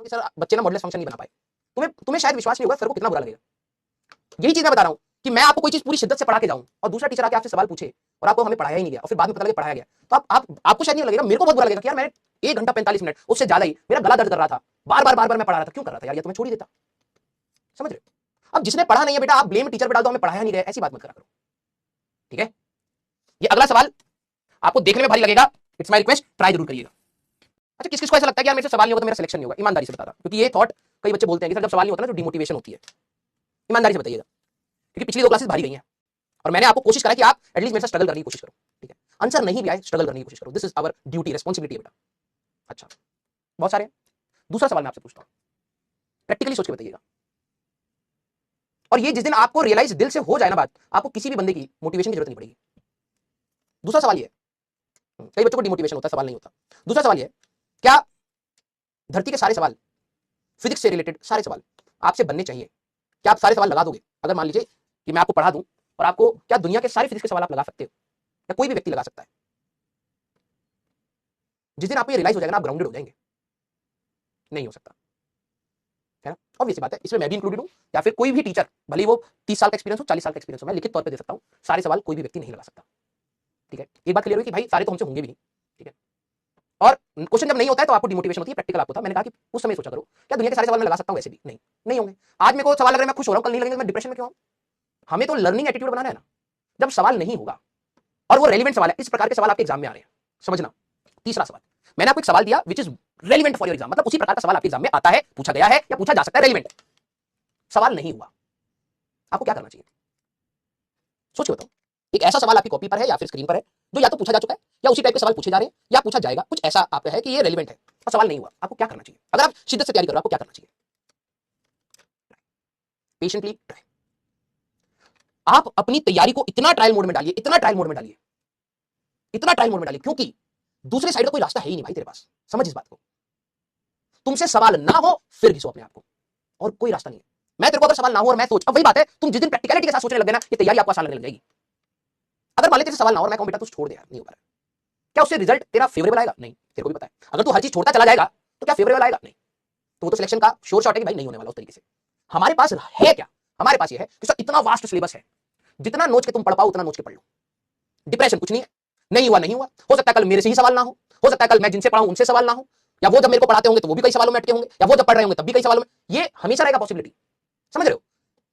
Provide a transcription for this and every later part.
कि सर बच्चे ना मॉडुलस फंक्शन नहीं बना पाए, तुम्हें शायद विश्वास नहीं होगा सर को कितना बुरा लगेगा। यही चीज मैं बता रहा हूं कि मैं आपको कोई चीज पूरी शिद्दत से पढ़ा के जाऊं और दूसरा टीचर आके आपसे सवाल पूछे और आपको हमें पढ़ाया ही नहीं गया और फिर बाद में पता लगे पढ़ाया गया, तो आपको शायद नहीं लगेगा, मेरे को बहुत बुरा लगेगा कि यार मैंने 1 घंटा 45 मिनट उससे ज्यादा ही मेरा गला दर्द कर रहा था, बार बार मैं पढ़ा रहा था, क्यों कर रहा था यार, ये तो मैं छोड़ ही देता। समझ रहे हो? अब जिसने पढ़ा नहीं है बेटा, आप ब्लेम टीचर पे डाल दो हमें पढ़ाया नहीं गया, ऐसी बात मत करा करो, ठीक है। ये अगला सवाल आपको देखने में भारी लगेगा, इट्स माय रिक्वेस्ट, ट्राई जरूर करिएगा। अच्छा, किस किस को ऐसा लगता है कि यार मेरे से सवाल नहीं होगा तो मेरा सिलेक्शन नहीं होगा? ईमानदारी से बता रहा, क्योंकि ये थॉट कई बच्चे बोलते हैं कि सर जब सवाल नहीं होता ना तो डिमोटिवेशन होती है। ईमानदारी से बताइएगा, क्योंकि पिछली 2 क्लासेस भारी गई हैं और मैंने आपको कोशिश करा कि आप एटलीस्ट मेरे साथ स्ट्रगल करने की कोशिश करो, ठीक है। आंसर नहीं भी आए स्ट्रगल करने की कोशिश करो, this is our duty, responsibility है बेटा। अच्छा, बहुत सारे। दूसरा सवाल मैं आपसे पूछता हूं, प्रैक्टिकली सोच के बताइएगा, और ये जिस दिन आपको रियलाइज दिल से हो जाए ना बात, आपको किसी भी बंदे की मोटिवेशन की जरूरत नहीं पड़ेगी। दूसरा सवाल ये है, कई बच्चों को डिमोटिवेशन होता है, सवाल नहीं होता। दूसरा सवाल ये है, क्या धरती के सारे सवाल, फिजिक्स से रिलेटेड सारे सवाल आपसे बनने चाहिए? क्या आप सारे सवाल लगा दोगे? अगर मान लीजिए कि मैं आपको पढ़ा दूं और आपको, क्या दुनिया के सारे फिजिक्स के सवाल आप लगा सकते हो, या कोई भी व्यक्ति लगा सकता है? जिस दिन आपको ये रियलाइज हो जाएगा ना, आप ग्राउंडेड हो जाएंगे। नहीं हो सकता, है ना? ऑब्वियस बात है, इसमें मैं भी इंक्लूडेड हूं, या फिर कोई भी टीचर, भले वो 30 साल का एक्सपीरियंस हो, 40 साल का एक्सपीरियंस हो, मैं लिखित तौर पे दे सकता हूं, सारे सवाल कोई भी व्यक्ति नहीं लगा सकता, ठीक है। एक बात क्लियर हुई कि भाई सारे तो हमसे होंगे भी नहीं, ठीक है। और क्वेश्चन जब नहीं होता है तो आपको डिमोटिवेशन होती है, प्रैक्टिकल आपको था, मैंने कहा कि उस समय सोचा करो, क्या दुनिया के सारे सवाल मैं लगा सकता हूं? वैसे भी नहीं होंगे। आज मेरे को सवाल लग रहा है मैं खुश हो रहा हूं, कल नहीं लगेगा मैं डिप्रेशन में क्यों हूं? हमें तो लर्निंग एटीट्यूड बनाना है ना। जब सवाल नहीं होगा और वो रेलिवेंट सवाल है, इस प्रकार के सवाल आपके एग्जाम में आ रहे हैं, समझना। तीसरा सवाल, मैंने आपको एक सवाल दिया which is relevant for your exam, मतलब उसी प्रकार का सवाल आपके एग्जाम में आता है, पूछा गया है या पूछा जा सकता है, रेलिवेंट। सवाल नहीं हुआ, आपको क्या करना चाहिए? सोच के बताओ। एक ऐसा सवाल आपकी कॉपी पर है या फिर स्क्रीन पर है जो या तो पूछा जा चुका है या उसी टाइप के सवाल पूछे जा रहे हैं या पूछा जाएगा, कुछ ऐसा आपका है कि ये रेलिवेंट है और सवाल नहीं हुआ, आपको क्या करना चाहिए? अगर आप शिद्दत से तैयारी कर रहे हो, आपको क्या करना चाहिए? Patiently try. आप अपनी तैयारी को इतना ट्रायल मोड में डालिए, इतना ट्रायल मोड में डालिए, इतना ट्रायल मोड में डालिए, क्योंकि दूसरे साइड का कोई रास्ता है ही नहीं भाई तेरे पास। समझ इस बात को, तुमसे सवाल ना हो फिर घिसो अपने आप को, और कोई रास्ता नहीं है। मैं तेरे को अगर सवाल ना हो और मैं सोच, अब वही बात है, तुम जिस दिन प्रैक्टिकलिटी के साथ सोचने लग गए ना, ये तैयारी आपको आसान लगने लग जाएगी। अगर मान लेते सवाल ना हो और मैं कहूं बेटा तू छोड़ दे यार, नहीं हो पा रहा, क्या उससे रिजल्ट तेरा फेवरेबल आएगा? नहीं, तेरे को भी पता है। अगर तू हर चीज छोड़ता चला जाएगा तो क्या फेवरेबल आएगा? नहीं। तो वो तो सिलेक्शन का शोर शॉट है कि भाई नहीं होने वाला उस तरीके से। हमारे पास है क्या? हमारे पास ये है कि सर इतना वास्ट सिलेबस है, जितना नोच के तुम पढ़ पाओ उतना नोच के पढ़ लो। डिप्रेशन कुछ नहीं है, नहीं हुआ नहीं हुआ, हो सकता है कल मेरे से ही सवाल ना हो सकता है कल मैं जिनसे पढ़ाऊं उनसे सवाल ना हो, या वो जब मेरे को पढ़ाते होंगे तो वो भी कई सवालों में अटके होंगे, या वो जब पढ़ रहे होंगे तब भी कई सवालों में, ये हमेशा रहेगा पॉसिबिलिटी। समझ रहे हो?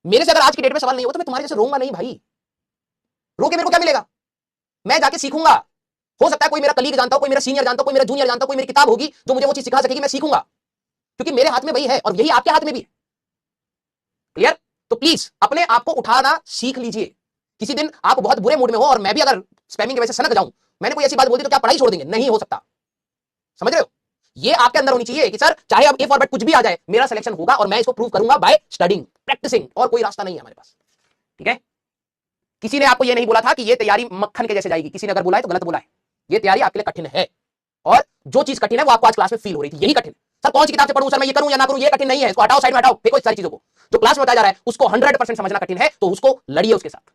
मेरे से अगर आज की डेट में सवाल नहीं हो तो मैं तुम्हारे जैसे रोऊंगा नहीं भाई। रो के मेरे को क्या मिलेगा? मैं जाके सीखूंगा। हो सकता है कोई मेरा कलीग जानता हो, कोई मेरा सीनियर जानता हो, कोई मेरा जूनियर जानता हो, कोई मेरी किताब होगी जो मुझे वो चीज सिखा सकेगी, मैं सीखूंगा, क्योंकि मेरे हाथ में वही है और यही आपके हाथ में भी है। क्लियर? तो प्लीज अपने आप को उठाना सीख लीजिए। किसी दिन आप बहुत बुरे मूड में हो और मैं भी अगर स्पैमिंग की वजह से सनक जाऊं, मैंने कोई ऐसी बात बोल दी तो क्या पढ़ाई छोड़ देंगे? नहीं हो सकता। समझ रहे हो? ये आपके अंदर होनी चाहिए कि सर चाहे अब ए फॉर बैट कुछ भी आ जाए, मेरा सिलेक्शन होगा और मैं इसको प्रूव करूंगा बाय स्टडिंग, प्रैक्टिसिंग, और कोई रास्ता नहीं है हमारे पास। ठीक है? किसी ने आपको ये नहीं बोला था कि ये तैयारी मक्खन के जैसे जाएगी, किसी ने अगर बोला है तो गलत बोला है। ये तैयारी आपके लिए कठिन है, और जो चीज कठिन है वो आपको आज क्लास में फील हो रही थी, यही कठिन। सर कौन सी किताब से पढ़ूं, सर मैं ये करूं या ना करूं, ये कठिन नहीं है, इसको हटाओ, साइड में हटाओ, देखो इस सारी चीजों को जो क्लास में बताया जा रहा है उसको 100% समझना कठिन है, तो उसको लड़िए उसके साथ।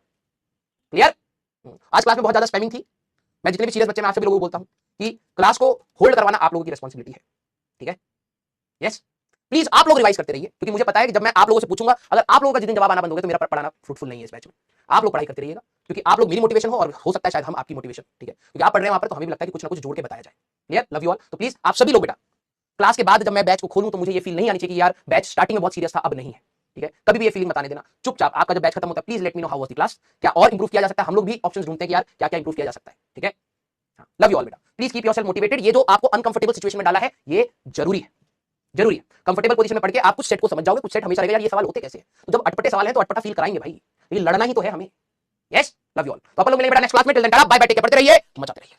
क्लियर? आज क्लास में बहुत ज्यादा स्पैमिंग थी। मैं जितने भी सीरियस बच्चे, मैं आप सभी लोगों को बोलता हूं कि क्लास को होल्ड करवाना आप लोगों की रिस्पांसिबिलिटी है। ठीक है? यस, प्लीज आप लोग रिवाइज करते रहिए, क्योंकि मुझे पता है कि जब मैं आप लोगों से पूछूंगा, अगर आप लोगों का जिस दिन जवाब आना बंद हो गया तो मेरा पढ़ाना फ्रूटफुल नहीं है इस बैच में। आप लोग पढ़ाई करते रहिएगा, क्योंकि आप लोग मेरी मोटिवेशन हो और हो सकता है शायद हम आपकी मोटिवेशन। ठीक है? क्योंकि आप पढ़ रहे हैं वहां पर, तो हमें भी लगता है कि कुछ ना कुछ जोड़ के बताया जाए। क्लियर? Love you all. तो प्लीज आप सभी लोग बेटा, क्लास के बाद जब मैं बैच को खोलूं तो मुझे ये फील नहीं आनी चाहिए कि यार बैच स्टार्टिंग में बहुत सीरियस था, अब नहीं है। ठीक है? कभी भी ये फीलिंग बताने देना। चुपचाप आपका जब बैच खत्म होता है, please let me know how was the class, क्या और इंप्रूव किया जा सकता है। हम लोग भी ऑप्शंस ढूंढते हैं कि यार क्या क्या इंप्रूव किया जा सकता है। ठीक है? लव यू ऑल बेटा। Please keep yourself motivated. ये जो आपको अनकंफर्टेबल सिचुएशन में डाला है, ये जरूरी है, जरूरी है। कंफर्टेबल पोजीशन में पढ़ के आप कुछ सेट को समझ जाओगे, कुछ सेट हमेशा रहेगा यार ये सवाल होते कैसे हैं। तो जब अटपटे सवाल हैं तो अटपटा फील कराएंगे भाई, लेकिन लड़ना ही तो है हमें। Yes, love you all. तो आप लोग मिलेंगे बेटा नेक्स्ट क्लास में। Till then tata, bye bye, take care, पढ़ते रहिए, मचाते रहिए।